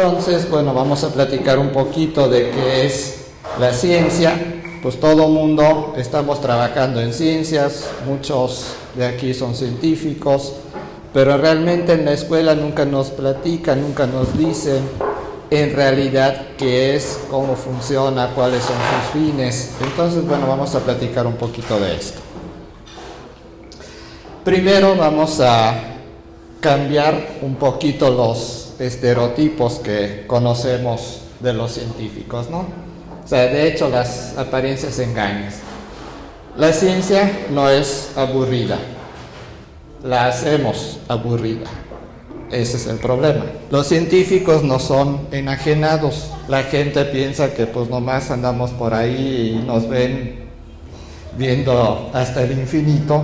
Entonces, bueno, vamos a platicar un poquito de qué es la ciencia. Pues todo mundo estamos trabajando en ciencias, muchos de aquí son científicos, pero realmente en la escuela nunca nos platican, nunca nos dicen en realidad qué es, cómo funciona, cuáles son sus fines. Entonces, bueno, vamos a platicar un poquito de esto. Primero vamos a cambiar un poquito los estereotipos que conocemos de los científicos, ¿no? O sea, de hecho, las apariencias engañan. La ciencia no es aburrida, la hacemos aburrida. Ese es el problema. Los científicos no son enajenados. La gente piensa que pues nomás andamos por ahí y nos ven viendo hasta el infinito.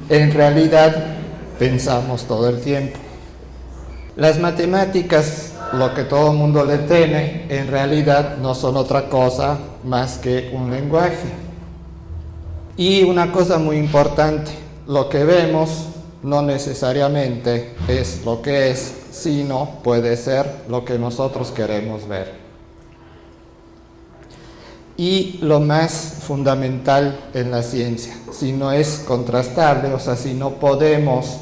En realidad, pensamos todo el tiempo. Las matemáticas, lo que todo el mundo le teme, en realidad no son otra cosa más que un lenguaje. Y una cosa muy importante, lo que vemos no necesariamente es lo que es, sino puede ser lo que nosotros queremos ver. Y lo más fundamental en la ciencia, si no es contrastable, o sea, si no podemos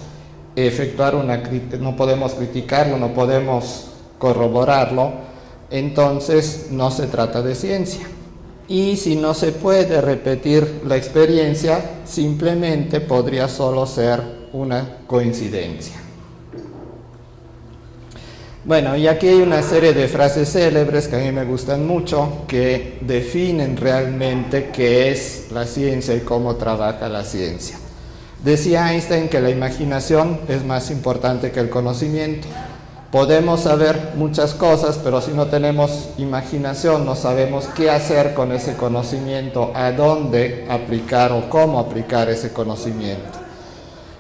no podemos criticarlo, no podemos corroborarlo, entonces no se trata de ciencia. Y si no se puede repetir la experiencia, simplemente podría solo ser una coincidencia. Bueno, y aquí hay una serie de frases célebres que a mí me gustan mucho, que definen realmente qué es la ciencia y cómo trabaja la ciencia. Decía Einstein que la imaginación es más importante que el conocimiento. Podemos saber muchas cosas, pero si no tenemos imaginación, no sabemos qué hacer con ese conocimiento, a dónde aplicar o cómo aplicar ese conocimiento.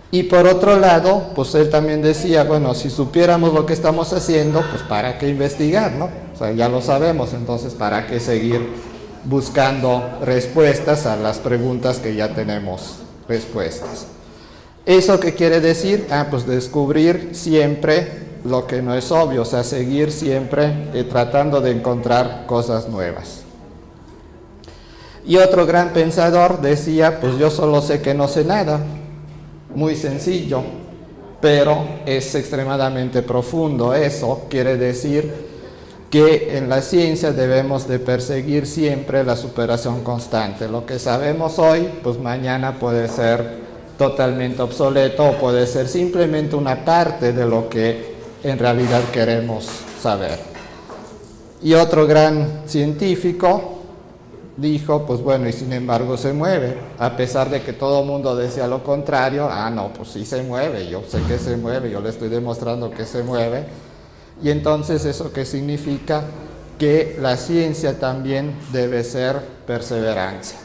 Y por otro lado, pues él también decía, bueno, si supiéramos lo que estamos haciendo, pues ¿para qué investigar, no? O sea, ya lo sabemos, entonces ¿para qué seguir buscando respuestas a las preguntas que ya tenemos respuestas? ¿Eso qué quiere decir? Pues descubrir siempre lo que no es obvio, o sea, seguir siempre tratando de encontrar cosas nuevas. Y otro gran pensador decía, pues yo solo sé que no sé nada. Muy sencillo, pero es extremadamente profundo. Eso quiere decir que en la ciencia debemos de perseguir siempre la superación constante. Lo que sabemos hoy, pues mañana puede ser totalmente obsoleto o puede ser simplemente una parte de lo que en realidad queremos saber. Y otro gran científico dijo, pues bueno, y sin embargo se mueve, a pesar de que todo el mundo decía lo contrario. No, pues sí se mueve, yo sé que se mueve, yo le estoy demostrando que se mueve. Y entonces, ¿eso qué significa? Que la ciencia también debe ser perseverancia.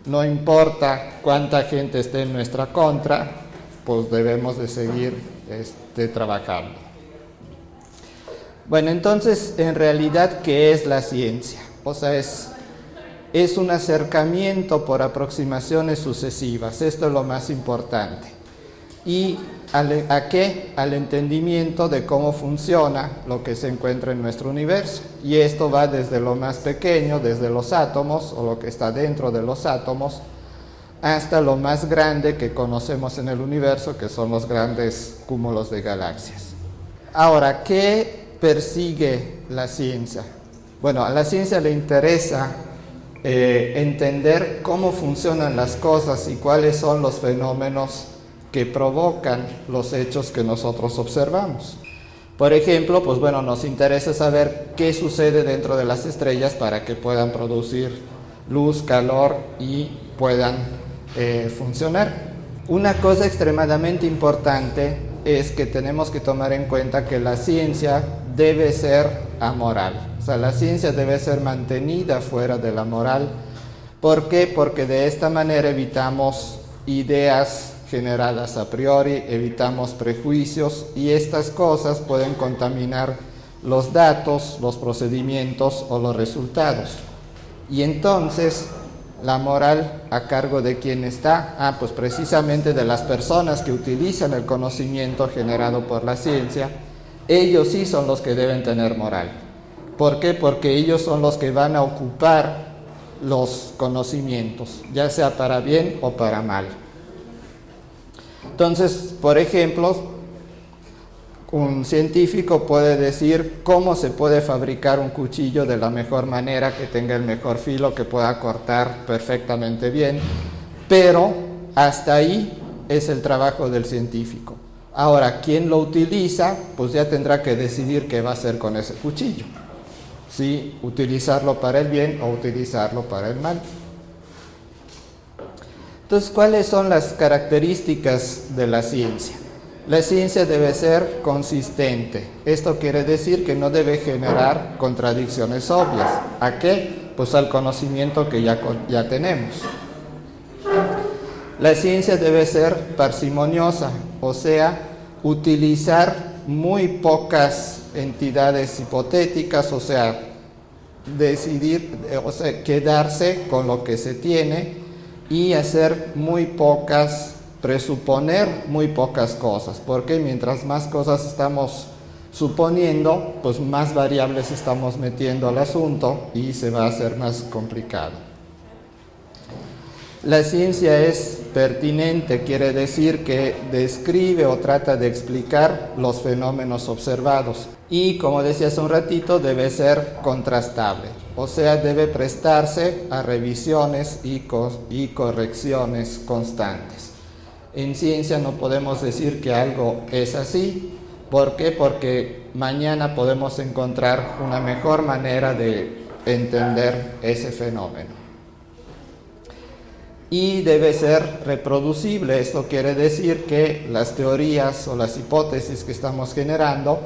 No importa cuánta gente esté en nuestra contra, pues debemos de seguir trabajando. Bueno, entonces, en realidad, ¿qué es la ciencia? O sea, es un acercamiento por aproximaciones sucesivas. Esto es lo más importante. ¿Y a qué? Al entendimiento de cómo funciona lo que se encuentra en nuestro universo. Y esto va desde lo más pequeño, desde los átomos, o lo que está dentro de los átomos, hasta lo más grande que conocemos en el universo, que son los grandes cúmulos de galaxias. Ahora, ¿qué persigue la ciencia? Bueno, a la ciencia le interesa entender cómo funcionan las cosas y cuáles son los fenómenos que provocan los hechos que nosotros observamos. Por ejemplo, pues bueno, nos interesa saber qué sucede dentro de las estrellas para que puedan producir luz, calor y puedan funcionar. Una cosa extremadamente importante es que tenemos que tomar en cuenta que la ciencia debe ser amoral. O sea, la ciencia debe ser mantenida fuera de la moral. ¿Por qué? Porque de esta manera evitamos ideas generadas a priori, evitamos prejuicios, y estas cosas pueden contaminar los datos, los procedimientos o los resultados. Y entonces, la moral, ¿a cargo de quién está? Pues precisamente de las personas que utilizan el conocimiento generado por la ciencia ellos sí son los que deben tener moral. ¿Por qué? Porque ellos son los que van a ocupar los conocimientos, ya sea para bien o para mal. Entonces, por ejemplo, un científico puede decir cómo se puede fabricar un cuchillo de la mejor manera, que tenga el mejor filo, que pueda cortar perfectamente bien, pero hasta ahí es el trabajo del científico. Ahora, quien lo utiliza, pues ya tendrá que decidir qué va a hacer con ese cuchillo. Si utilizarlo para el bien o utilizarlo para el mal. Entonces, ¿cuáles son las características de la ciencia? La ciencia debe ser consistente. Esto quiere decir que no debe generar contradicciones obvias. ¿A qué? Pues al conocimiento que ya tenemos. La ciencia debe ser parsimoniosa, o sea, utilizar muy pocas entidades hipotéticas, o sea, quedarse con lo que se tiene y presuponer muy pocas cosas, porque mientras más cosas estamos suponiendo, pues más variables estamos metiendo al asunto y se va a hacer más complicado. La ciencia es pertinente, quiere decir que describe o trata de explicar los fenómenos observados. Y como decía hace un ratito, debe ser contrastable, o sea, debe prestarse a revisiones y correcciones constantes. En ciencia no podemos decir que algo es así. ¿Por qué? Porque mañana podemos encontrar una mejor manera de entender ese fenómeno. Y debe ser reproducible. Esto quiere decir que las teorías o las hipótesis que estamos generando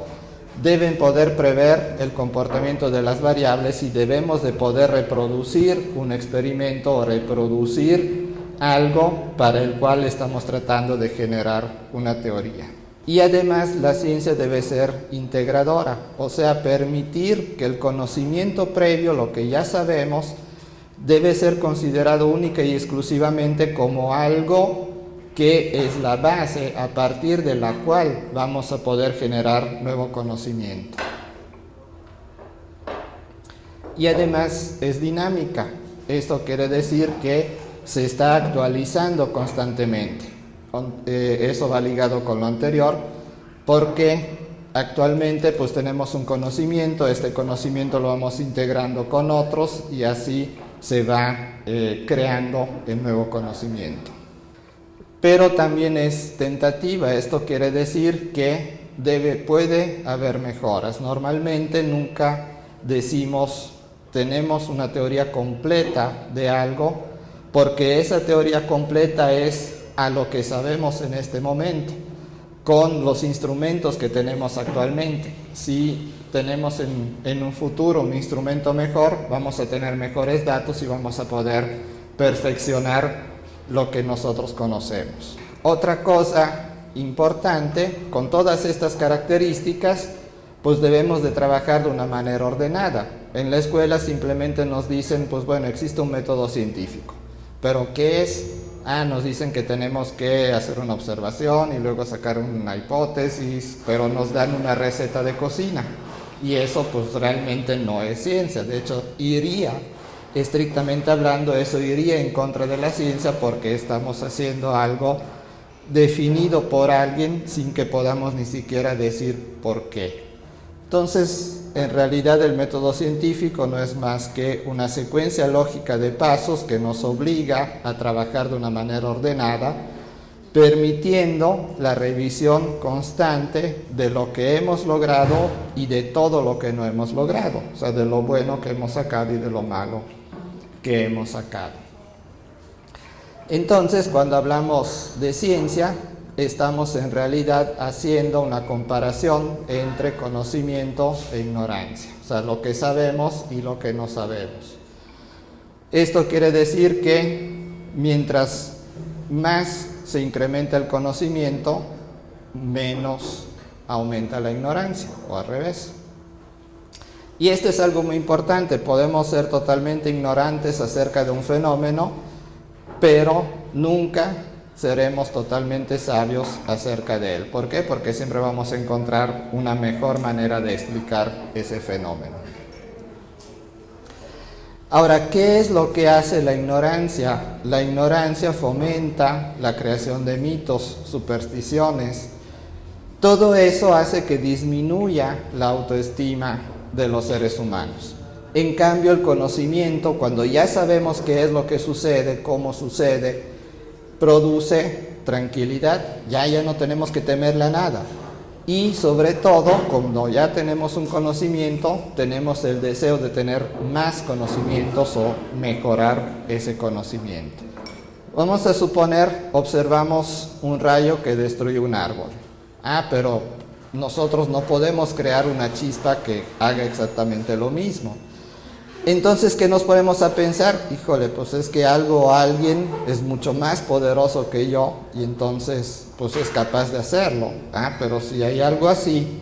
deben poder prever el comportamiento de las variables y debemos de poder reproducir un experimento o reproducir algo para el cual estamos tratando de generar una teoría. Y además la ciencia debe ser integradora, o sea, permitir que el conocimiento previo, lo que ya sabemos, debe ser considerado única y exclusivamente como algo que es la base a partir de la cual vamos a poder generar nuevo conocimiento. Y además es dinámica. Esto quiere decir que se está actualizando constantemente. Eso va ligado con lo anterior, porque actualmente pues tenemos un conocimiento, este conocimiento lo vamos integrando con otros y así se va creando el nuevo conocimiento. Pero también es tentativa. Esto quiere decir que puede haber mejoras. Normalmente nunca decimos tenemos una teoría completa de algo, porque esa teoría completa es a lo que sabemos en este momento, con los instrumentos que tenemos actualmente. Si tenemos en un futuro un instrumento mejor, vamos a tener mejores datos y vamos a poder perfeccionar lo que nosotros conocemos. Otra cosa importante, con todas estas características, pues debemos de trabajar de una manera ordenada. En la escuela simplemente nos dicen, pues bueno, existe un método científico, pero ¿qué es? Nos dicen que tenemos que hacer una observación y luego sacar una hipótesis, pero nos dan una receta de cocina. Y eso pues realmente no es ciencia. De hecho, estrictamente hablando, eso iría en contra de la ciencia, porque estamos haciendo algo definido por alguien sin que podamos ni siquiera decir por qué. Entonces, en realidad el método científico no es más que una secuencia lógica de pasos que nos obliga a trabajar de una manera ordenada, permitiendo la revisión constante de lo que hemos logrado y de todo lo que no hemos logrado, o sea, de lo bueno que hemos sacado y de lo malo que hemos sacado. Entonces, cuando hablamos de ciencia, estamos en realidad haciendo una comparación entre conocimiento e ignorancia, o sea, lo que sabemos y lo que no sabemos. Esto quiere decir que mientras más se incrementa el conocimiento, menos aumenta la ignorancia, o al revés. Y esto es algo muy importante. Podemos ser totalmente ignorantes acerca de un fenómeno, pero nunca seremos totalmente sabios acerca de él. ¿Por qué? Porque siempre vamos a encontrar una mejor manera de explicar ese fenómeno. Ahora, ¿qué es lo que hace la ignorancia? La ignorancia fomenta la creación de mitos, supersticiones. Todo eso hace que disminuya la autoestima de los seres humanos. En cambio, el conocimiento, cuando ya sabemos qué es lo que sucede, cómo sucede, produce tranquilidad. Ya no tenemos que temerle a nada. Y sobre todo, cuando ya tenemos un conocimiento, tenemos el deseo de tener más conocimientos o mejorar ese conocimiento. Vamos a suponer, observamos un rayo que destruye un árbol. Pero nosotros no podemos crear una chispa que haga exactamente lo mismo. Entonces, ¿qué nos ponemos a pensar? Híjole, pues es que algo o alguien es mucho más poderoso que yo y entonces pues es capaz de hacerlo. Pero si hay algo así,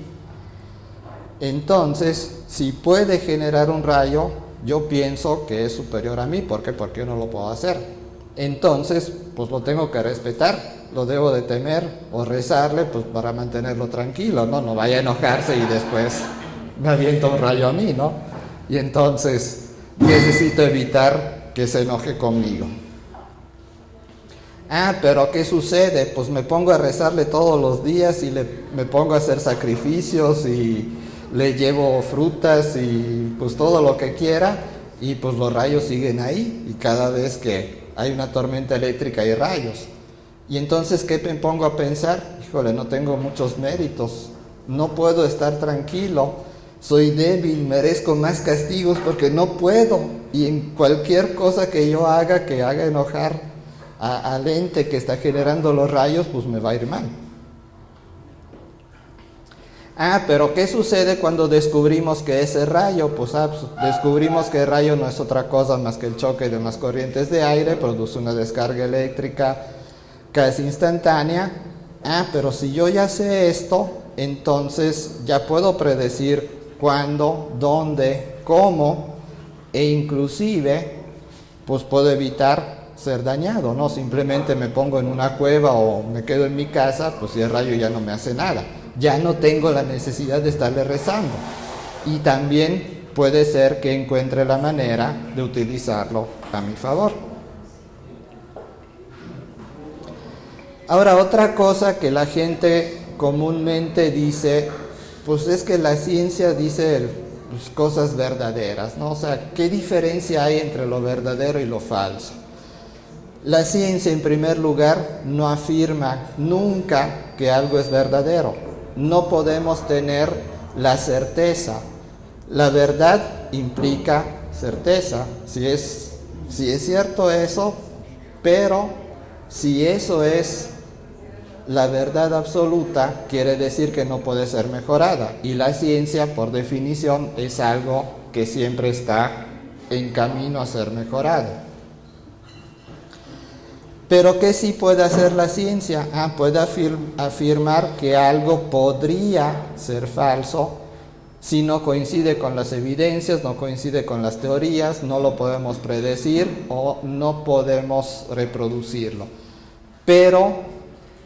entonces si puede generar un rayo, yo pienso que es superior a mí. ¿Por qué? Porque yo no lo puedo hacer. Entonces, pues lo tengo que respetar, lo debo de temer o rezarle pues para mantenerlo tranquilo, ¿no? No vaya a enojarse y después me avienta un rayo a mí, ¿no? Y entonces necesito evitar que se enoje conmigo. Pero ¿qué sucede? Pues me pongo a rezarle todos los días y me pongo a hacer sacrificios y le llevo frutas y pues todo lo que quiera y pues los rayos siguen ahí y cada vez que hay una tormenta eléctrica hay rayos. Y entonces, ¿qué me pongo a pensar? Híjole, no tengo muchos méritos, no puedo estar tranquilo. Soy débil, merezco más castigos porque no puedo. Y en cualquier cosa que yo haga, que haga enojar al ente que está generando los rayos, pues me va a ir mal. Pero ¿qué sucede cuando descubrimos que ese rayo? Pues descubrimos que el rayo no es otra cosa más que el choque de unas corrientes de aire, produce una descarga eléctrica casi instantánea. Pero si yo ya sé esto, entonces ya puedo predecir cuándo, dónde, cómo, e inclusive pues puedo evitar ser dañado, no simplemente me pongo en una cueva o me quedo en mi casa, pues si el rayo ya no me hace nada, ya no tengo la necesidad de estarle rezando. Y también puede ser que encuentre la manera de utilizarlo a mi favor. Ahora, otra cosa que la gente comúnmente dice, pues es que la ciencia dice pues, cosas verdaderas, ¿no? O sea, ¿qué diferencia hay entre lo verdadero y lo falso? La ciencia, en primer lugar, no afirma nunca que algo es verdadero. No podemos tener la certeza. La verdad implica certeza. Si es cierto eso, pero si eso es la verdad absoluta, quiere decir que no puede ser mejorada. Y la ciencia, por definición, es algo que siempre está en camino a ser mejorado. Pero ¿qué sí puede hacer la ciencia? Puede afirmar que algo podría ser falso si no coincide con las evidencias, no coincide con las teorías, no lo podemos predecir o no podemos reproducirlo. Pero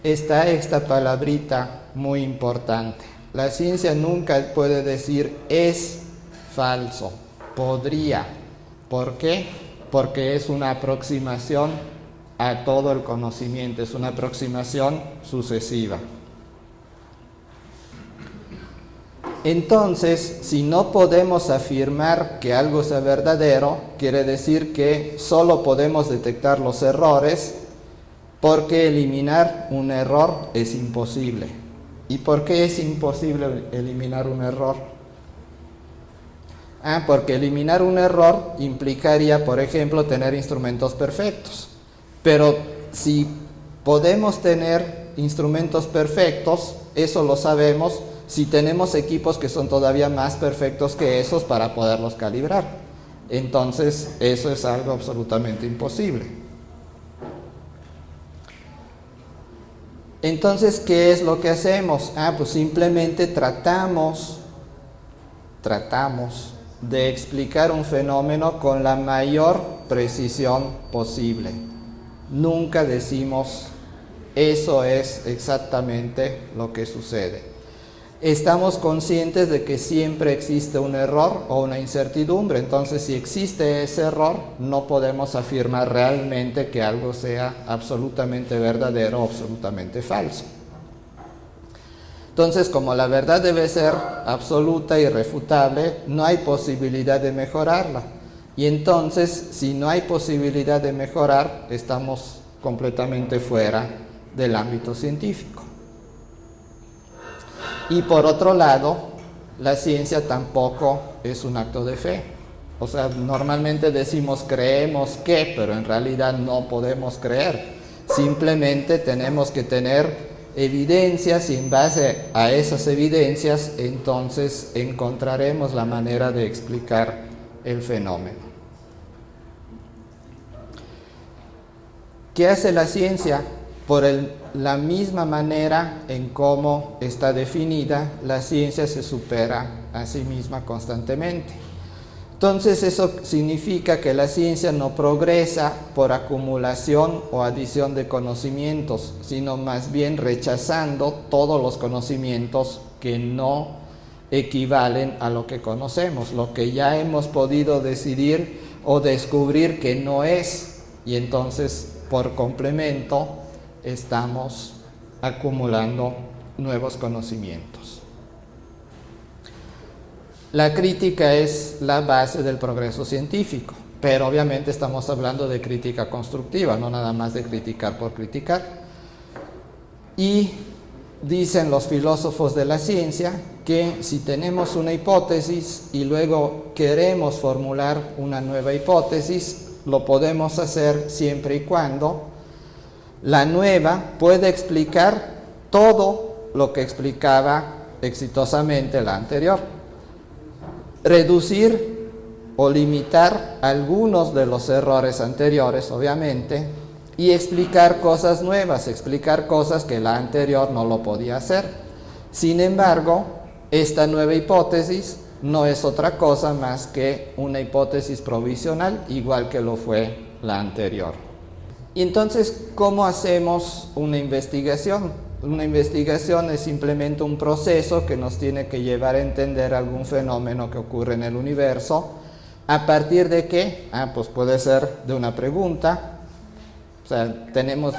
está esta palabrita muy importante. La ciencia nunca puede decir es falso, podría. ¿Por qué? Porque es una aproximación a todo el conocimiento, es una aproximación sucesiva. Entonces, si no podemos afirmar que algo sea verdadero, quiere decir que solo podemos detectar los errores, porque eliminar un error es imposible. ¿Y por qué es imposible eliminar un error? Porque eliminar un error implicaría, por ejemplo, tener instrumentos perfectos. Pero si podemos tener instrumentos perfectos, eso lo sabemos si tenemos equipos que son todavía más perfectos que esos para poderlos calibrar. Entonces, eso es algo absolutamente imposible. Entonces, ¿qué es lo que hacemos? Pues simplemente tratamos de explicar un fenómeno con la mayor precisión posible. Nunca decimos eso es exactamente lo que sucede. Estamos conscientes de que siempre existe un error o una incertidumbre, entonces si existe ese error, no podemos afirmar realmente que algo sea absolutamente verdadero o absolutamente falso. Entonces, como la verdad debe ser absoluta e irrefutable, no hay posibilidad de mejorarla. Y entonces, si no hay posibilidad de mejorar, estamos completamente fuera del ámbito científico. Y por otro lado, la ciencia tampoco es un acto de fe. O sea, normalmente decimos creemos que, pero en realidad no podemos creer. Simplemente tenemos que tener evidencias y en base a esas evidencias entonces encontraremos la manera de explicar el fenómeno. ¿Qué hace la ciencia? Por la misma manera en cómo está definida, la ciencia se supera a sí misma constantemente. Entonces eso significa que la ciencia no progresa por acumulación o adición de conocimientos, sino más bien rechazando todos los conocimientos que no equivalen a lo que conocemos, lo que ya hemos podido decidir o descubrir que no es, y entonces por complemento estamos acumulando nuevos conocimientos. La crítica es la base del progreso científico, pero obviamente estamos hablando de crítica constructiva, no nada más de criticar por criticar. Y dicen los filósofos de la ciencia que si tenemos una hipótesis y luego queremos formular una nueva hipótesis, lo podemos hacer siempre y cuando la nueva puede explicar todo lo que explicaba exitosamente la anterior. Reducir o limitar algunos de los errores anteriores, obviamente, y explicar cosas nuevas, explicar cosas que la anterior no lo podía hacer. Sin embargo, esta nueva hipótesis no es otra cosa más que una hipótesis provisional, igual que lo fue la anterior. Y entonces, ¿cómo hacemos una investigación? Una investigación es simplemente un proceso que nos tiene que llevar a entender algún fenómeno que ocurre en el universo. ¿A partir de qué? Pues puede ser de una pregunta. O sea, tenemos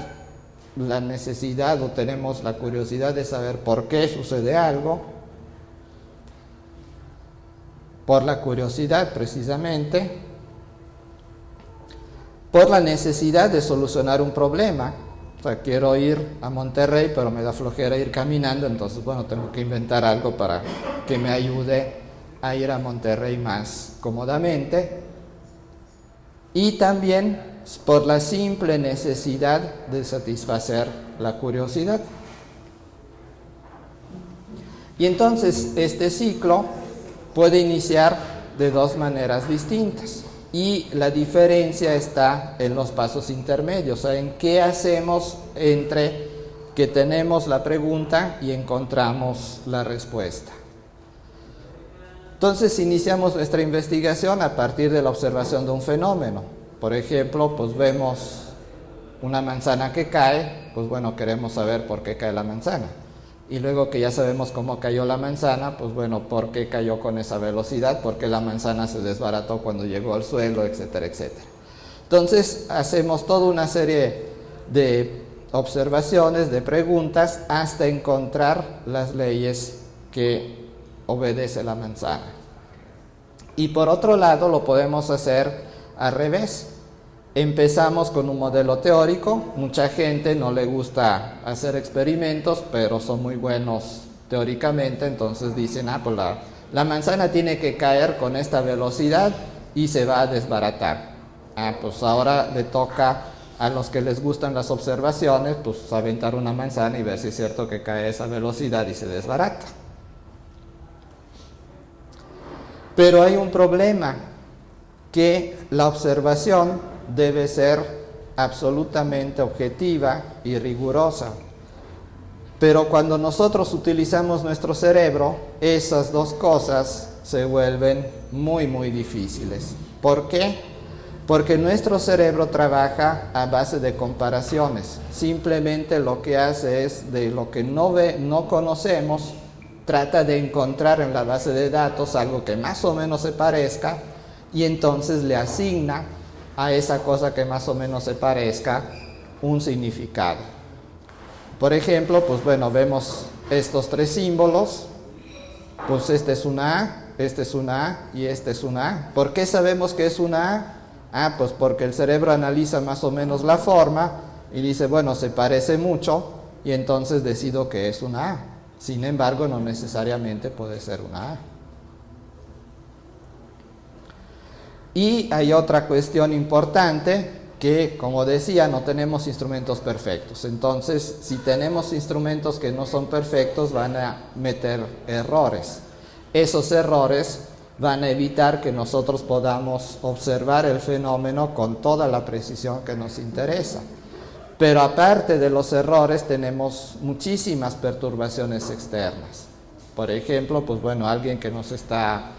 la necesidad o tenemos la curiosidad de saber por qué sucede algo. Por la curiosidad, precisamente. Por la necesidad de solucionar un problema. O sea, quiero ir a Monterrey, pero me da flojera ir caminando, entonces, bueno, tengo que inventar algo para que me ayude a ir a Monterrey más cómodamente. Y también por la simple necesidad de satisfacer la curiosidad. Y entonces, este ciclo puede iniciar de dos maneras distintas. Y la diferencia está en los pasos intermedios, o sea, en qué hacemos entre que tenemos la pregunta y encontramos la respuesta. Entonces iniciamos nuestra investigación a partir de la observación de un fenómeno. Por ejemplo, pues vemos una manzana que cae, pues bueno, queremos saber por qué cae la manzana. Y luego que ya sabemos cómo cayó la manzana, pues bueno, ¿por qué cayó con esa velocidad? ¿Por qué la manzana se desbarató cuando llegó al suelo? Etcétera, etcétera. Entonces, hacemos toda una serie de observaciones, de preguntas, hasta encontrar las leyes que obedece la manzana. Y por otro lado, lo podemos hacer al revés. Empezamos con un modelo teórico, mucha gente no le gusta hacer experimentos, pero son muy buenos teóricamente, entonces dicen, pues la manzana tiene que caer con esta velocidad y se va a desbaratar. Pues ahora le toca a los que les gustan las observaciones, pues aventar una manzana y ver si es cierto que cae a esa velocidad y se desbarata. Pero hay un problema, que la observación debe ser absolutamente objetiva y rigurosa. Pero cuando nosotros utilizamos nuestro cerebro, esas dos cosas se vuelven muy, muy difíciles. ¿Por qué? Porque nuestro cerebro trabaja a base de comparaciones. Simplemente lo que hace es, de lo que no conocemos, trata de encontrar en la base de datos algo que más o menos se parezca y entonces le asigna a esa cosa que más o menos se parezca un significado. Por ejemplo, pues bueno, vemos estos tres símbolos, pues este es una A, este es una A y este es una A. ¿Por qué sabemos que es una A? Ah, pues porque el cerebro analiza más o menos la forma y dice, bueno, se parece mucho y entonces decido que es una A. Sin embargo, no necesariamente puede ser una A. Y hay otra cuestión importante que, como decía, no tenemos instrumentos perfectos. Entonces, si tenemos instrumentos que no son perfectos, van a meter errores. Esos errores van a evitar que nosotros podamos observar el fenómeno con toda la precisión que nos interesa. Pero aparte de los errores, tenemos muchísimas perturbaciones externas. Por ejemplo, pues bueno, alguien que nos está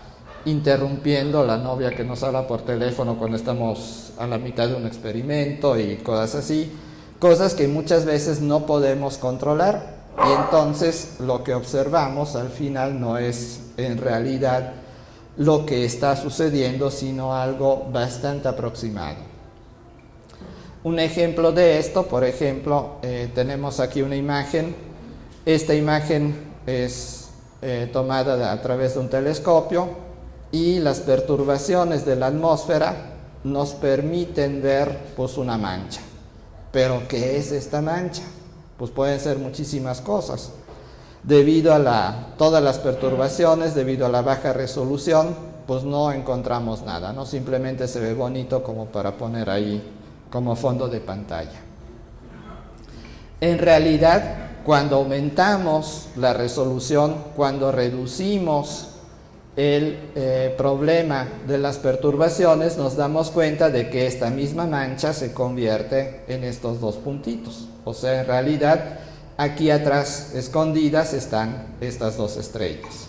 interrumpiendo, la novia que nos habla por teléfono cuando estamos a la mitad de un experimento y cosas así, cosas que muchas veces no podemos controlar y entonces lo que observamos al final no es en realidad lo que está sucediendo, sino algo bastante aproximado. Un ejemplo de esto, por ejemplo, tenemos aquí una imagen. Esta imagen es tomada a través de un telescopio y las perturbaciones de la atmósfera nos permiten ver pues una mancha. ¿Pero qué es esta mancha? Pues pueden ser muchísimas cosas. Debido a todas las perturbaciones, debido a la baja resolución, pues no encontramos nada, ¿no? Simplemente se ve bonito como para poner ahí como fondo de pantalla. En realidad, cuando aumentamos la resolución, cuando reducimos el problema de las perturbaciones, nos damos cuenta de que esta misma mancha se convierte en estos dos puntitos. O sea, en realidad, aquí atrás, escondidas, están estas dos estrellas.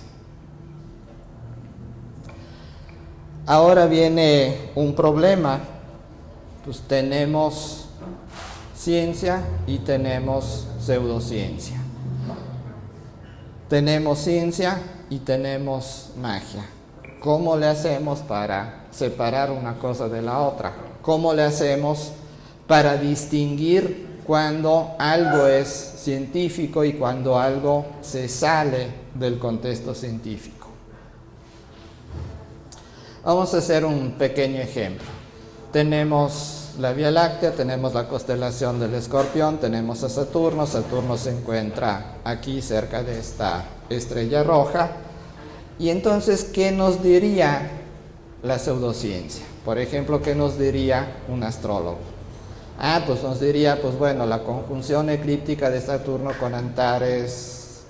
Ahora viene un problema. Pues tenemos ciencia y tenemos pseudociencia. Tenemos ciencia y tenemos magia. ¿Cómo le hacemos para separar una cosa de la otra? ¿Cómo le hacemos para distinguir cuando algo es científico y cuando algo se sale del contexto científico? Vamos a hacer un pequeño ejemplo. Tenemos la Vía Láctea, tenemos la constelación del Escorpión, tenemos a Saturno. Saturno se encuentra aquí cerca de esta estrella roja. Y entonces, ¿qué nos diría la pseudociencia? Por ejemplo, ¿qué nos diría un astrólogo? Pues nos diría, pues bueno, la conjunción eclíptica de Saturno con Antares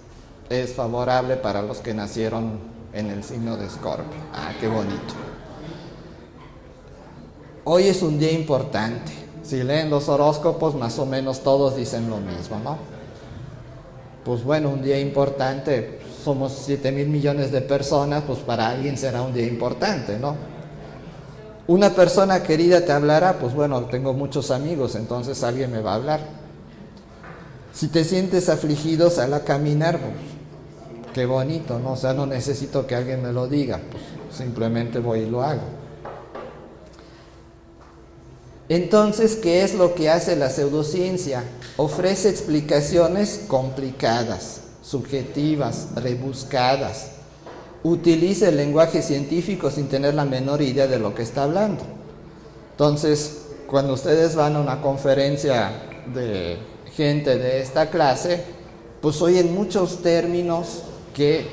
es favorable para los que nacieron en el signo de Escorpio. Qué bonito. Hoy es un día importante. Si leen los horóscopos, más o menos todos dicen lo mismo, ¿no? Pues bueno, un día importante, somos 7,000 millones de personas, pues para alguien será un día importante, ¿no? Una persona querida te hablará, pues bueno, tengo muchos amigos, entonces alguien me va a hablar. Si te sientes afligido, sal a caminar, pues qué bonito, ¿no? O sea, no necesito que alguien me lo diga, pues simplemente voy y lo hago. Entonces, ¿qué es lo que hace la pseudociencia? Ofrece explicaciones complicadas, subjetivas, rebuscadas. Utiliza el lenguaje científico sin tener la menor idea de lo que está hablando. Entonces, cuando ustedes van a una conferencia de gente de esta clase, pues oyen muchos términos que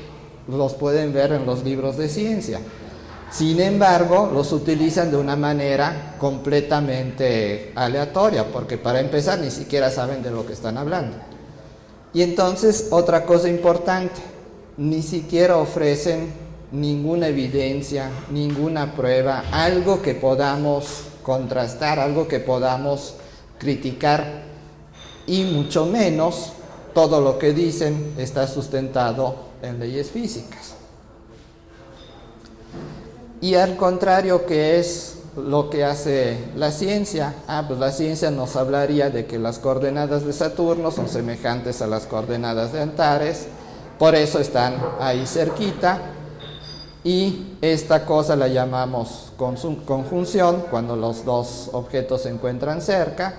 los pueden ver en los libros de ciencia. Sin embargo, los utilizan de una manera completamente aleatoria, porque para empezar ni siquiera saben de lo que están hablando. Y entonces, otra cosa importante, ni siquiera ofrecen ninguna evidencia, ninguna prueba, algo que podamos contrastar, algo que podamos criticar, y mucho menos todo lo que dicen está sustentado en leyes físicas. Y al contrario, que es lo que hace la ciencia? Pues la ciencia nos hablaría de que las coordenadas de Saturno son semejantes a las coordenadas de Antares, por eso están ahí cerquita, y esta cosa la llamamos conjunción cuando los dos objetos se encuentran cerca,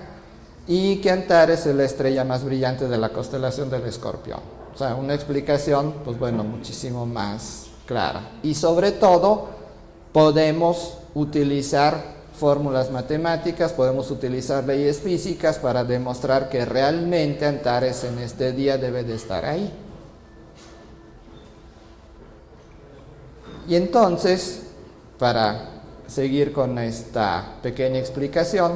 y que Antares es la estrella más brillante de la constelación del Escorpión. O sea, una explicación, pues bueno, muchísimo más clara. Y sobre todo, podemos utilizar fórmulas matemáticas, podemos utilizar leyes físicas para demostrar que realmente Antares en este día debe de estar ahí. Y entonces, para seguir con esta pequeña explicación,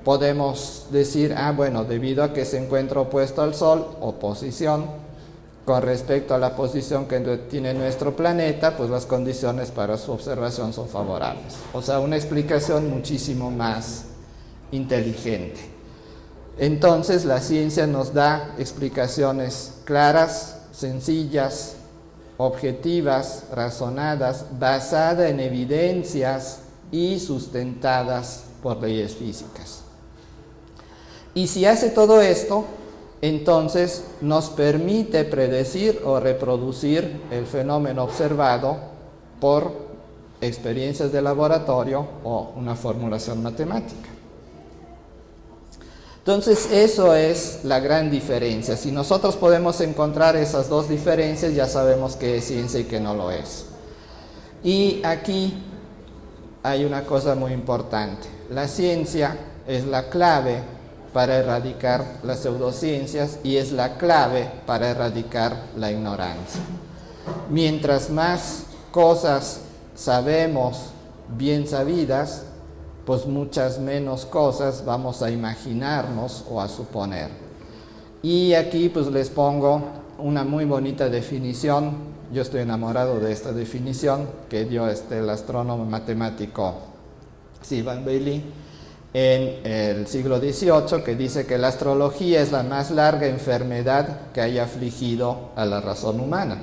podemos decir, bueno, debido a que se encuentra opuesto al Sol, oposición, con respecto a la posición que tiene nuestro planeta, pues las condiciones para su observación son favorables. O sea, una explicación muchísimo más inteligente. Entonces, la ciencia nos da explicaciones claras, sencillas, objetivas, razonadas, basadas en evidencias y sustentadas por leyes físicas. Y si hace todo esto, entonces nos permite predecir o reproducir el fenómeno observado por experiencias de laboratorio o una formulación matemática. Entonces, eso es la gran diferencia. Si nosotros podemos encontrar esas dos diferencias, ya sabemos qué es ciencia y qué no lo es. Y aquí hay una cosa muy importante. La ciencia es la clave para erradicar las pseudociencias y es la clave para erradicar la ignorancia. Mientras más cosas sabemos bien sabidas, pues muchas menos cosas vamos a imaginarnos o a suponer. Y aquí pues les pongo una muy bonita definición. Yo estoy enamorado de esta definición que dio el astrónomo matemático Stephen Bailey en el siglo XVIII, que dice que la astrología es la más larga enfermedad que haya afligido a la razón humana.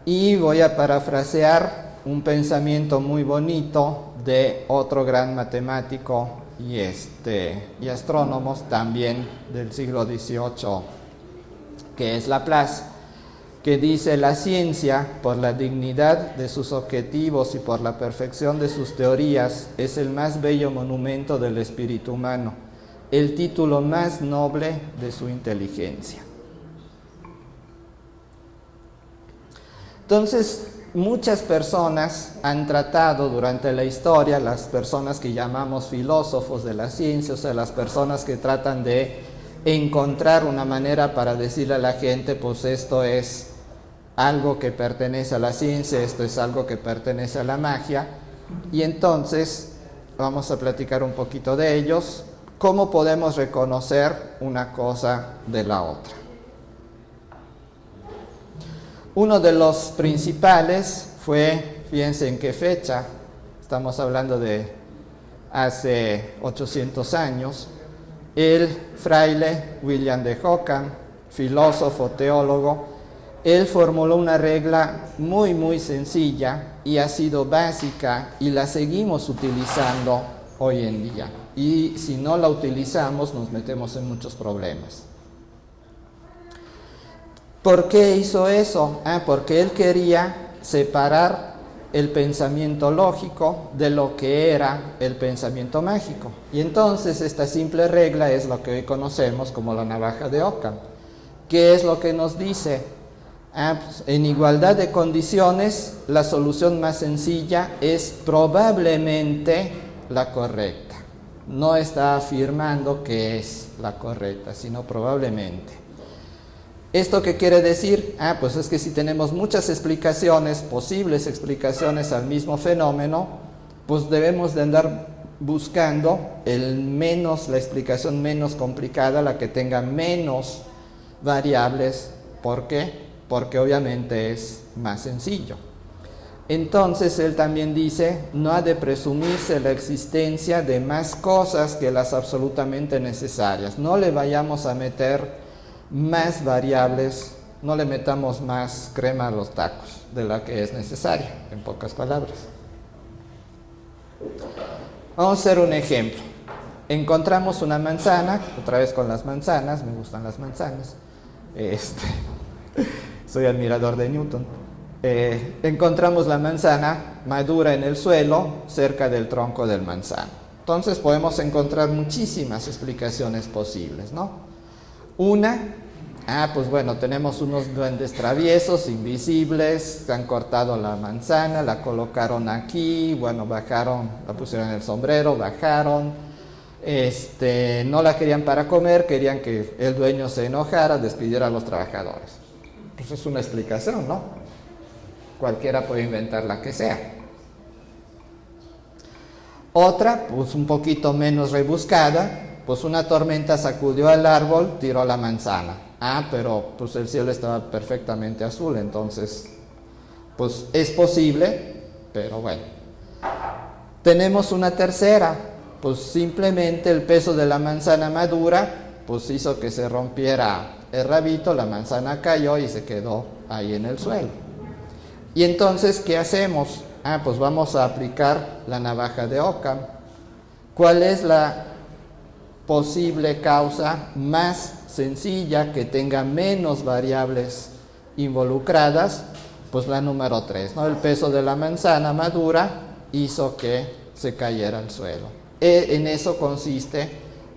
Y voy a parafrasear un pensamiento muy bonito de otro gran matemático y astrónomo también del siglo XVIII, que es Laplace, que dice: la ciencia, por la dignidad de sus objetivos y por la perfección de sus teorías, es el más bello monumento del espíritu humano, el título más noble de su inteligencia. Entonces, muchas personas han tratado durante la historia, las personas que llamamos filósofos de la ciencia, o sea, las personas que tratan de encontrar una manera para decirle a la gente, pues esto es algo que pertenece a la ciencia, esto es algo que pertenece a la magia, y entonces vamos a platicar un poquito de ellos, cómo podemos reconocer una cosa de la otra. Uno de los principales fue, fíjense en qué fecha, estamos hablando de hace 800 años, el fraile William de Ockham, filósofo, teólogo. Él formuló una regla muy sencilla y ha sido básica y la seguimos utilizando hoy en día. Y si no la utilizamos nos metemos en muchos problemas. ¿Por qué hizo eso? Porque él quería separar el pensamiento lógico de lo que era el pensamiento mágico. Y entonces esta simple regla es lo que hoy conocemos como la navaja de Ockham. ¿Qué es lo que nos dice? Pues en igualdad de condiciones, la solución más sencilla es probablemente la correcta. No está afirmando que es la correcta, sino probablemente. ¿Esto qué quiere decir? Pues es que si tenemos muchas explicaciones, posibles explicaciones al mismo fenómeno, pues debemos de andar buscando la explicación menos complicada, la que tenga menos variables. ¿Por qué? Porque obviamente es más sencillo. Entonces él también dice, no ha de presumirse la existencia de más cosas que las absolutamente necesarias. No le vayamos a meter más variables, no le metamos más crema a los tacos de la que es necesaria, en pocas palabras. Vamos a hacer un ejemplo. Encontramos una manzana, otra vez con las manzanas, me gustan las manzanas. Soy admirador de Newton. Encontramos la manzana madura en el suelo, cerca del tronco del manzano. Entonces podemos encontrar muchísimas explicaciones posibles, ¿no? Una, pues bueno, tenemos unos duendes traviesos, invisibles, han cortado la manzana, la colocaron aquí, bueno, bajaron, la pusieron en el sombrero, bajaron, no la querían para comer, querían que el dueño se enojara, despidiera a los trabajadores. Pues es una explicación, ¿no? Cualquiera puede inventar la que sea. Otra, pues un poquito menos rebuscada, pues una tormenta sacudió al árbol, tiró la manzana. Pero pues el cielo estaba perfectamente azul, entonces pues es posible, pero bueno. Tenemos una tercera, pues simplemente el peso de la manzana madura pues hizo que se rompiera el rabito, la manzana cayó y se quedó ahí en el suelo. Y entonces, ¿qué hacemos? Pues vamos a aplicar la navaja de Occam. ¿Cuál es la posible causa más sencilla, que tenga menos variables involucradas? Pues la número 3, ¿no? El peso de la manzana madura hizo que se cayera al suelo. En eso consiste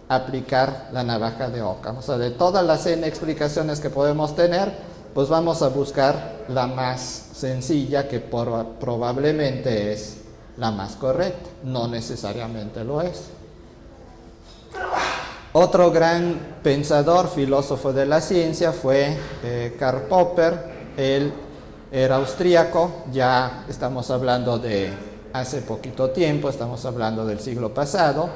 aplicar la navaja de Occam. O sea, de todas las n explicaciones que podemos tener, pues vamos a buscar la más sencilla, que probablemente es la más correcta. No necesariamente lo es. Otro gran pensador, filósofo de la ciencia fue Karl Popper. Él era austríaco, ya estamos hablando de hace poquito tiempo, estamos hablando del siglo pasado.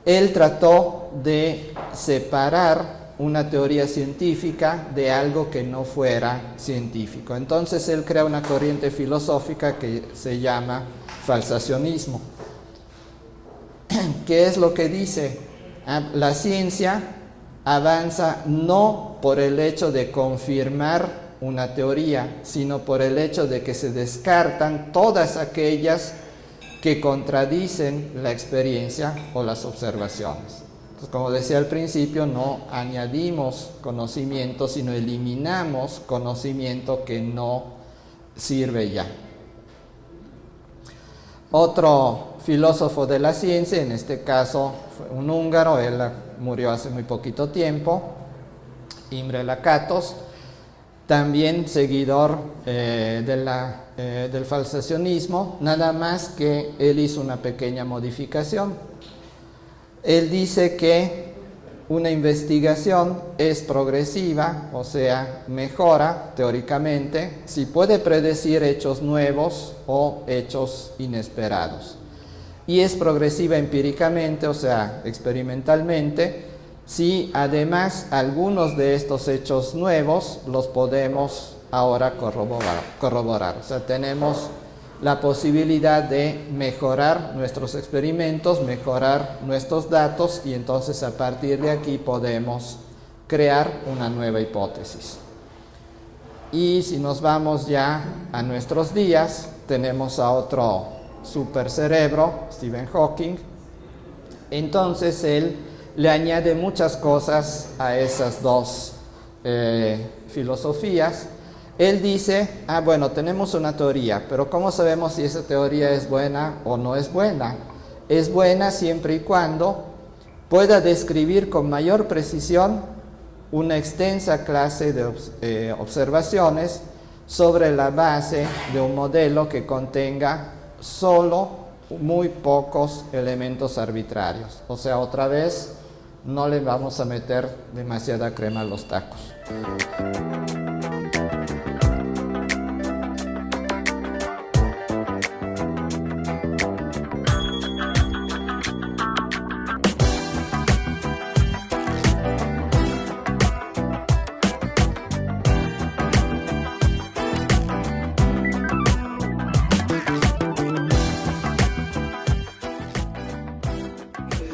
Él trató de separar una teoría científica de algo que no fuera científico. Entonces él crea una corriente filosófica que se llama falsacionismo. ¿Qué es lo que dice? La ciencia avanza no por el hecho de confirmar una teoría, sino por el hecho de que se descartan todas aquellas que contradicen la experiencia o las observaciones. Entonces, como decía al principio, no añadimos conocimiento, sino eliminamos conocimiento que no sirve ya. Otro filósofo de la ciencia, en este caso fue un húngaro, él murió hace muy poquito tiempo, Imre Lakatos, también seguidor del falsacionismo, nada más que él hizo una pequeña modificación. Él dice que una investigación es progresiva, o sea, mejora teóricamente si puede predecir hechos nuevos o hechos inesperados. Y es progresiva empíricamente, o sea, experimentalmente, si además algunos de estos hechos nuevos los podemos ahora corroborar. O sea, tenemos la posibilidad de mejorar nuestros experimentos, mejorar nuestros datos, y entonces a partir de aquí podemos crear una nueva hipótesis. Y si nos vamos ya a nuestros días, tenemos a otro supercerebro, Stephen Hawking. Entonces él le añade muchas cosas a esas dos filosofías. Él dice, bueno, tenemos una teoría, pero ¿cómo sabemos si esa teoría es buena o no es buena? Es buena siempre y cuando pueda describir con mayor precisión una extensa clase de observaciones sobre la base de un modelo que contenga solo muy pocos elementos arbitrarios. O sea, otra vez, no le vamos a meter demasiada crema a los tacos.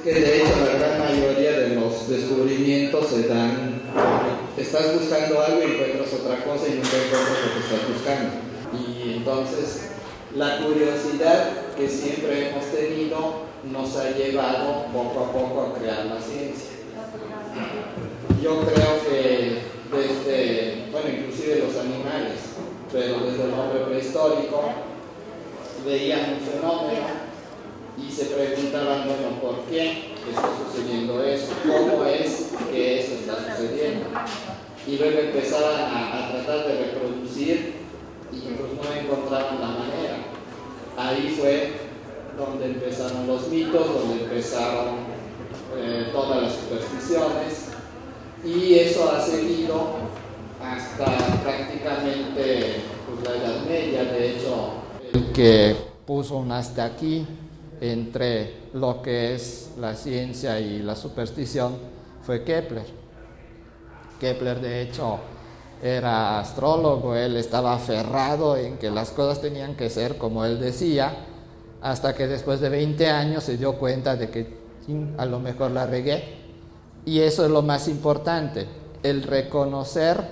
Que de hecho la gran mayoría de los descubrimientos se dan, estás buscando algo y encuentras otra cosa y nunca encuentras lo que estás buscando. Y entonces la curiosidad que siempre hemos tenido nos ha llevado poco a poco a crear la ciencia. Yo creo que desde, bueno, inclusive los animales, pero desde el hombre prehistórico, veían un fenómeno y se preguntaban, bueno, ¿por qué está sucediendo eso? ¿Cómo es que eso está sucediendo? Y luego empezaban a tratar de reproducir y pues no encontraban la manera. Ahí fue donde empezaron los mitos, donde empezaron todas las supersticiones, y eso ha seguido hasta prácticamente pues, la Edad Media. De hecho, el que puso un hasta aquí entre lo que es la ciencia y la superstición fue Kepler. Kepler, de hecho, era astrólogo. Él estaba aferrado en que las cosas tenían que ser como él decía, hasta que después de 20 años se dio cuenta de que a lo mejor la regué. Y eso es lo más importante, el reconocer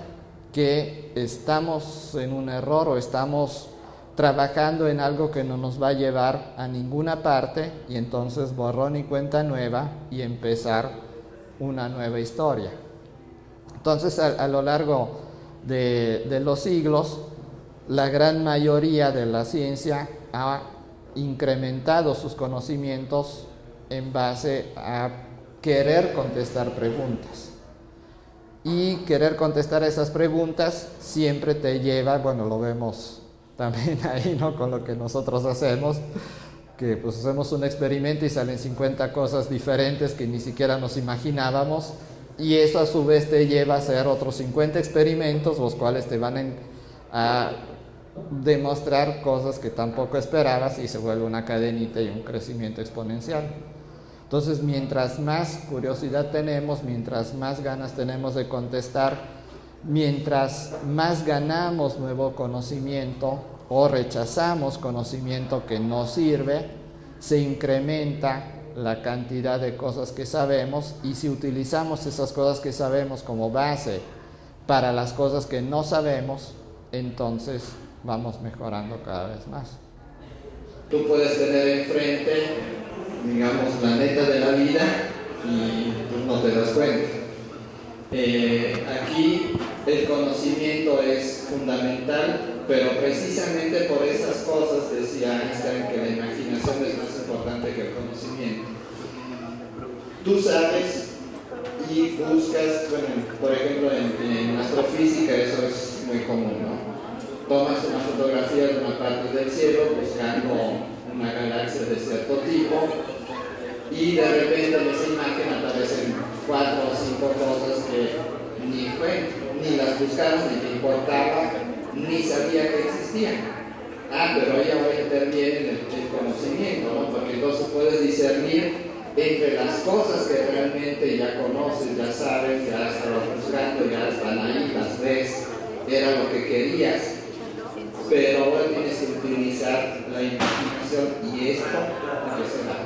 que estamos en un error o estamos trabajando en algo que no nos va a llevar a ninguna parte, y entonces borrón y cuenta nueva y empezar una nueva historia. Entonces, a lo largo de los siglos, la gran mayoría de la ciencia ha incrementado sus conocimientos en base a querer contestar preguntas. Y querer contestar esas preguntas siempre te lleva, bueno, lo vemos también ahí, ¿no? Con lo que nosotros hacemos, que pues hacemos un experimento y salen 50 cosas diferentes que ni siquiera nos imaginábamos, y eso a su vez te lleva a hacer otros 50 experimentos, los cuales te van a demostrar cosas que tampoco esperabas, y se vuelve una cadenita y un crecimiento exponencial. Entonces, mientras más curiosidad tenemos, mientras más ganas tenemos de contestar, mientras más ganamos nuevo conocimiento o rechazamos conocimiento que no sirve, se incrementa la cantidad de cosas que sabemos, y si utilizamos esas cosas que sabemos como base para las cosas que no sabemos, entonces vamos mejorando cada vez más. Tú puedes tener enfrente, digamos, la neta de la vida y tú no te das cuenta. Aquí el conocimiento es fundamental, pero precisamente por esas cosas decía Einstein que la imaginación es más importante que el conocimiento. Tú sabes y buscas, bueno, por ejemplo en astrofísica eso es muy común, ¿no? Tomas una fotografía de una parte del cielo buscando una galaxia de cierto tipo, y de repente en esa imagen aparecen 4 o 5 cosas que ni las buscabas, ni te importaba, ni sabía que existían. Pero ahí ahora interviene el conocimiento, ¿no? Porque entonces puedes discernir entre las cosas que realmente ya conoces, ya sabes, ya estabas buscando, ya están ahí, las ves, era lo que querías, pero ahora tienes que utilizar la imaginación. ¿Y esto por qué será?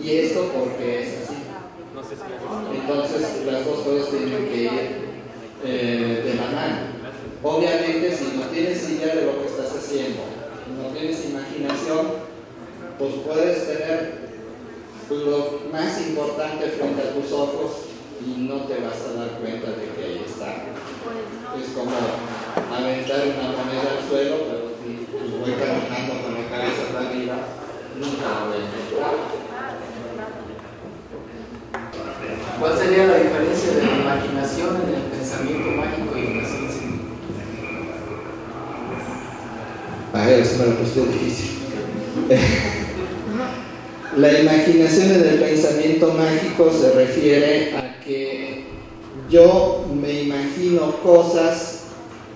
¿Y esto porque es así? Entonces las dos cosas tienen que ir de la mano. Obviamente, si no tienes idea de lo que estás haciendo, no tienes imaginación, pues puedes tener lo más importante frente a tus ojos y no te vas a dar cuenta de que ahí está. Es como aventar una moneda al suelo, pero si voy caminando con la cabeza para arriba, nunca la voy a encontrar. ¿Cuál sería la diferencia de la imaginación en el pensamiento mágico y en la ciencia? A ver, eso me lo puse difícil. La imaginación en el pensamiento mágico se refiere a que yo me imagino cosas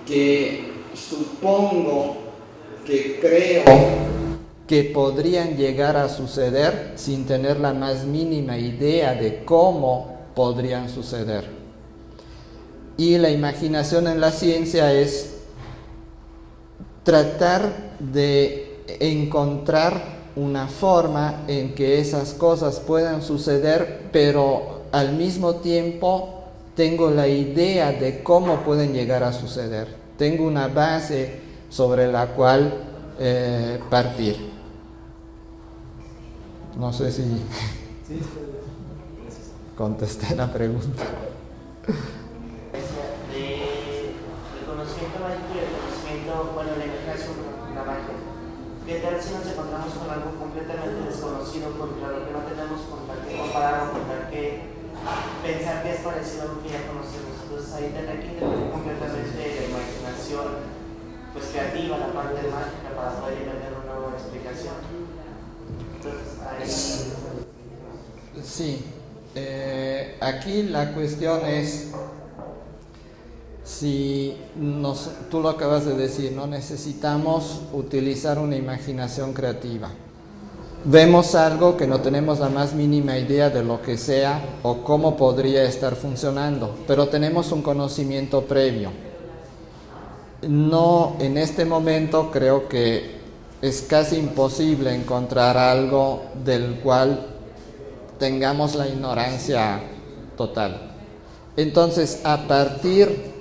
que supongo, que creo que podrían llegar a suceder sin tener la más mínima idea de cómo podrían suceder. Y la imaginación en la ciencia es tratar de encontrar una forma en que esas cosas puedan suceder, pero al mismo tiempo tengo la idea de cómo pueden llegar a suceder. Tengo una base sobre la cual partir. No sé si contesté la pregunta. El conocimiento mágico y el conocimiento, bueno, la imaginación, la magia. ¿Qué tal si nos encontramos con algo completamente desconocido contra lo que no tenemos contra qué comparar o contra qué pensar que es parecido a lo que ya conocemos? Entonces ahí tendrá que intervenir completamente la imaginación pues creativa, la parte mágica para poder inventar una nueva explicación. Entonces ahí... Sí, aquí la cuestión es, si tú lo acabas de decir, no necesitamos utilizar una imaginación creativa. Vemos algo que no tenemos la más mínima idea de lo que sea o cómo podría estar funcionando, pero tenemos un conocimiento previo. No, en este momento creo que es casi imposible encontrar algo del cual tengamos la ignorancia total. Entonces, a partir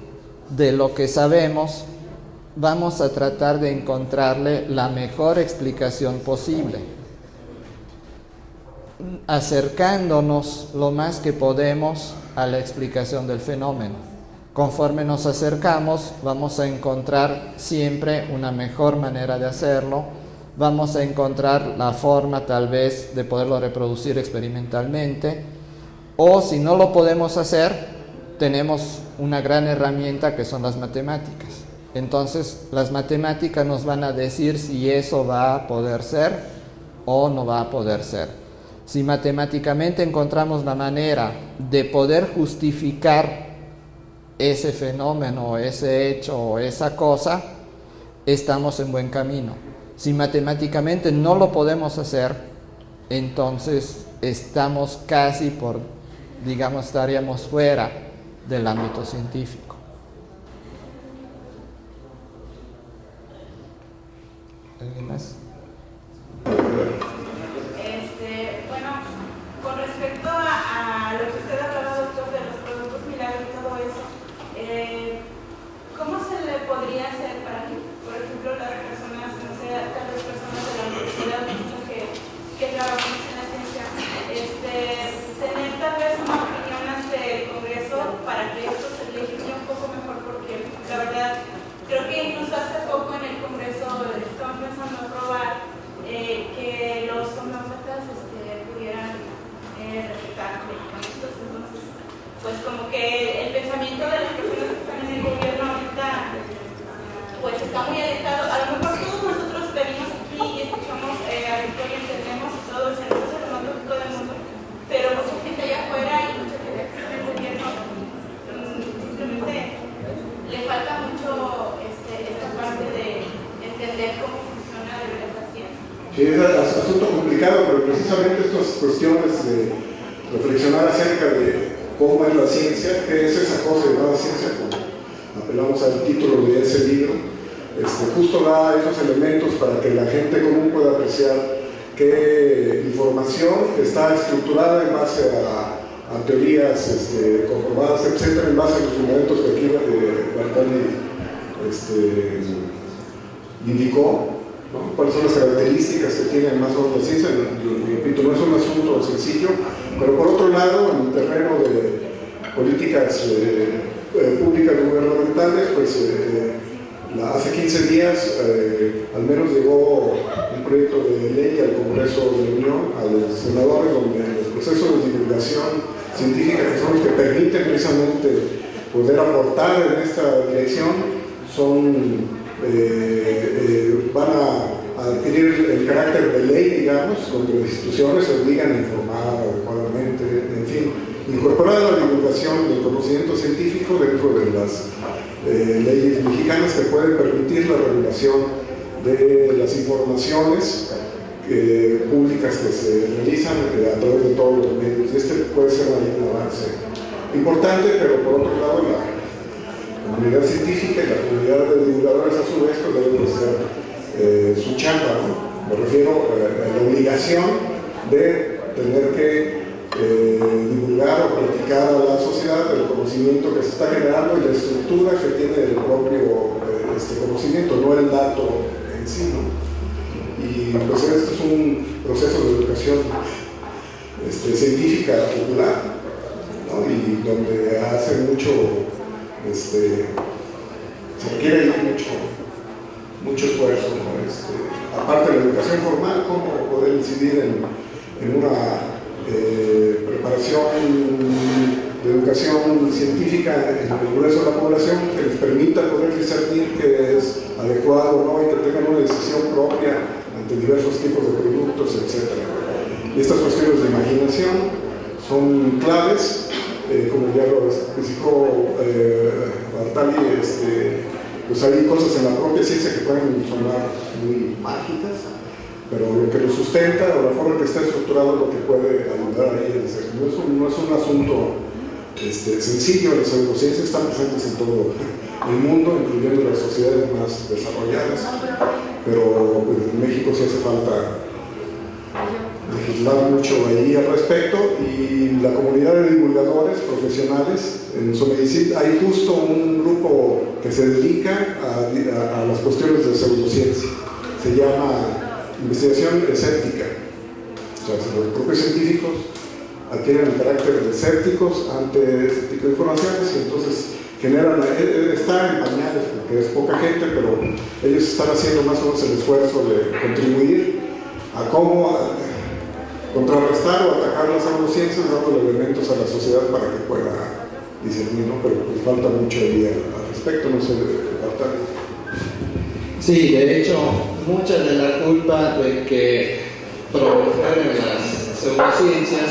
de lo que sabemos, vamos a tratar de encontrarle la mejor explicación posible, acercándonos lo más que podemos a la explicación del fenómeno. Conforme nos acercamos, vamos a encontrar siempre una mejor manera de hacerlo, vamos a encontrar la forma tal vez de poderlo reproducir experimentalmente, o si no lo podemos hacer, tenemos una gran herramienta que son las matemáticas. Entonces las matemáticas nos van a decir si eso va a poder ser o no va a poder ser. Si matemáticamente encontramos la manera de poder justificar ese fenómeno, ese hecho o esa cosa, estamos en buen camino. Si matemáticamente no lo podemos hacer, entonces estamos casi estaríamos fuera del ámbito científico. ¿Alguien más? Bueno, con respecto a lo que usted hablaba, doctor, de los productos milagros y todo eso, ¿cómo se le podría hacer para que, por ejemplo, las personas, no sé, tal vez personas de la universidad, muchos que trabajamos en la ciencia, tener tal vez una opinión ante el Congreso para que esto se legisle un poco mejor? Porque la verdad, creo que incluso hace poco en el Congreso estaban pensando aprobar que los homeópatas pudieran recetar medicamentos. Entonces, pues como que el pensamiento de las personas que están en el gobierno ahorita pues está muy alejado. A lo mejor todos nosotros venimos aquí y escuchamos a Victoria, entendemos y todo, es lo más lógico del mundo, pero mucha gente allá afuera y mucha gente que está en el gobierno simplemente le falta mucho esta parte de entender cómo funciona de verdad la ciencia. Sí, es un asunto complicado, pero precisamente estas cuestiones de reflexionar acerca de cómo es la ciencia, qué es esa cosa llamada ciencia, como apelamos al título de ese libro, justo da esos elementos para que la gente común pueda apreciar qué información está estructurada en base a teorías comprobadas, etcétera, en base a los fundamentos que aquí Bartoli indicó, ¿no? Cuáles son las características que tiene más o menos la ciencia. Repito, no es un asunto sencillo, pero por otro lado, en el terreno de políticas públicas gubernamentales, pues hace 15 días al menos llegó un proyecto de ley al Congreso de la Unión, a los senadores, donde los procesos de divulgación científica, que son los que permiten precisamente poder aportar en esta dirección, van a adquirir el carácter de ley, digamos, donde las instituciones se obligan a informar adecuadamente, en fin, incorporar la divulgación del conocimiento científico dentro de las leyes mexicanas que pueden permitir la regulación de las informaciones públicas que se realizan a través de todos los medios. Puede ser un avance importante, pero por otro lado la comunidad científica y la comunidad de divulgadores a su vez pues deben hacer su chamba, ¿no? Me refiero a la obligación de tener que divulgar o platicar a la sociedad el conocimiento que se está generando y la estructura que tiene el propio conocimiento, no el dato en sí, ¿no? Y pues este es un proceso de educación divulgación científica popular, ¿no? Y donde hace mucho, se requiere mucho esfuerzo, ¿no? Aparte de la educación formal, cómo poder incidir en una preparación de educación científica en el grueso de la población que les permita poder discernir qué es adecuado o no y que tengan una decisión propia ante diversos tipos de productos, etc. Y estas cuestiones de imaginación son claves, como ya lo explicó Bartali, pues hay cosas en la propia ciencia que pueden sonar muy mágicas, pero lo que lo sustenta o la forma en que está estructurado es lo que puede ayudar ahí a decir. No es un asunto sencillo. Las pseudociencias están presentes en todo el mundo, incluyendo las sociedades más desarrolladas, pero pues, en México sí hace falta legislar mucho ahí al respecto, y la comunidad de divulgadores profesionales en Somedicit hay justo un grupo que se dedica a las cuestiones de pseudociencia. Se llama investigación escéptica. O sea, los propios científicos adquieren el carácter de escépticos ante este tipo de informaciones y entonces generan, está en pañales porque es poca gente, pero ellos están haciendo más o menos el esfuerzo de contribuir a cómo contrarrestar o atacar las pseudociencias, dando elementos a la sociedad para que pueda discernir, ¿no? Pero pues falta mucho ahí al respecto, no sé, falta. Sí, de hecho, mucha de la culpa de que proliferen las pseudociencias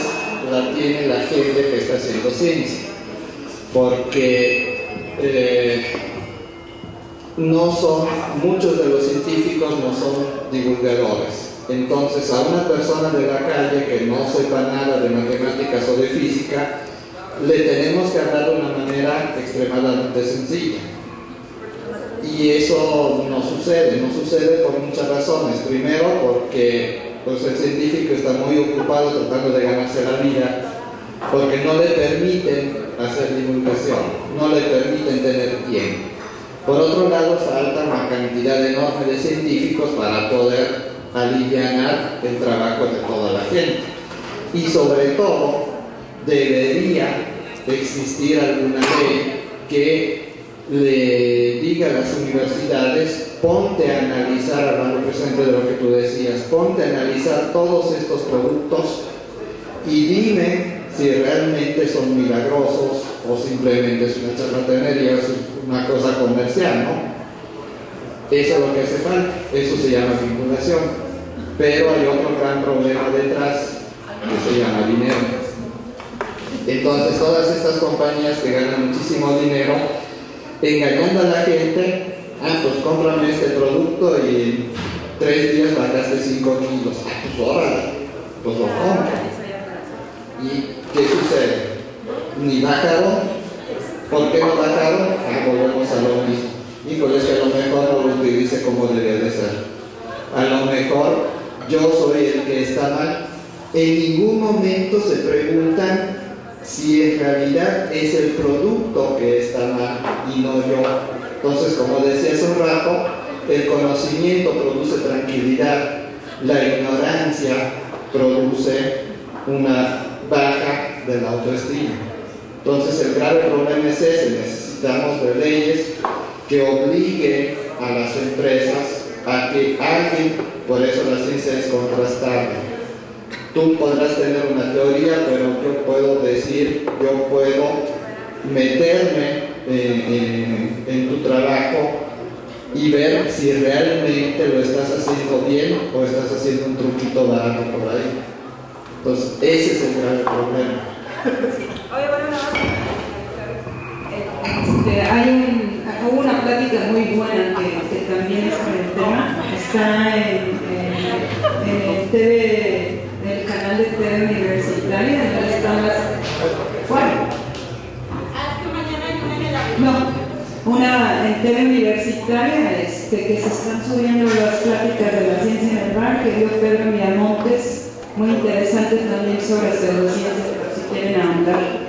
la tiene la gente que está haciendo ciencia, porque muchos de los científicos no son divulgadores. Entonces, a una persona de la calle que no sepa nada de matemáticas o de física, le tenemos que hablar de una manera extremadamente sencilla. Y eso no sucede por muchas razones. Primero, porque pues, el científico está muy ocupado tratando de ganarse la vida, porque no le permiten hacer divulgación, no le permiten tener tiempo. Por otro lado, falta una cantidad enorme de científicos para poder alivianar el trabajo de toda la gente. Y sobre todo, debería existir alguna ley que le diga a las universidades: ponte a analizar, hablando presente de lo que tú decías, ponte a analizar todos estos productos y dime si realmente son milagrosos o simplemente es una charlatanería, es una cosa comercial, ¿no? Eso es lo que hace falta, eso se llama vinculación. Pero hay otro gran problema detrás que se llama dinero. Entonces todas estas compañías que ganan muchísimo dinero engañando a la gente: pues cómprame este producto y en 3 días bajaste 5 kilos. Pues órale, pues lo compro. ¿Y qué sucede? Ni bajaron. ¿Por qué no bajaron? Volvemos a lo mismo. Híjole, es que a lo mejor no lo utilice como debe de ser. A lo mejor yo soy el que está mal. En ningún momento se preguntan si en realidad es el producto que está mal y no yo. Entonces, como decía hace un rato, el conocimiento produce tranquilidad, la ignorancia produce una baja de la autoestima. Entonces, el grave problema es ese: necesitamos de leyes que obliguen a las empresas a que alguien, por eso la ciencia es contrastable. Tú podrás tener una teoría, pero yo puedo decir, yo puedo meterme en tu trabajo y ver si realmente lo estás haciendo bien o estás haciendo un truquito barato por ahí. Entonces, ese es el gran problema. Oye, bueno, hubo una plática muy buena que también es sobre el tema. Está en el TV, en el canal de TV Universitaria, entonces está más fuerte. que mañana hay una en la... No, una en TV Universitaria, que se están subiendo las pláticas de la ciencia en el bar, que dio Pedro Miramontes, muy interesante también sobre pseudociencia, si quieren ahondar.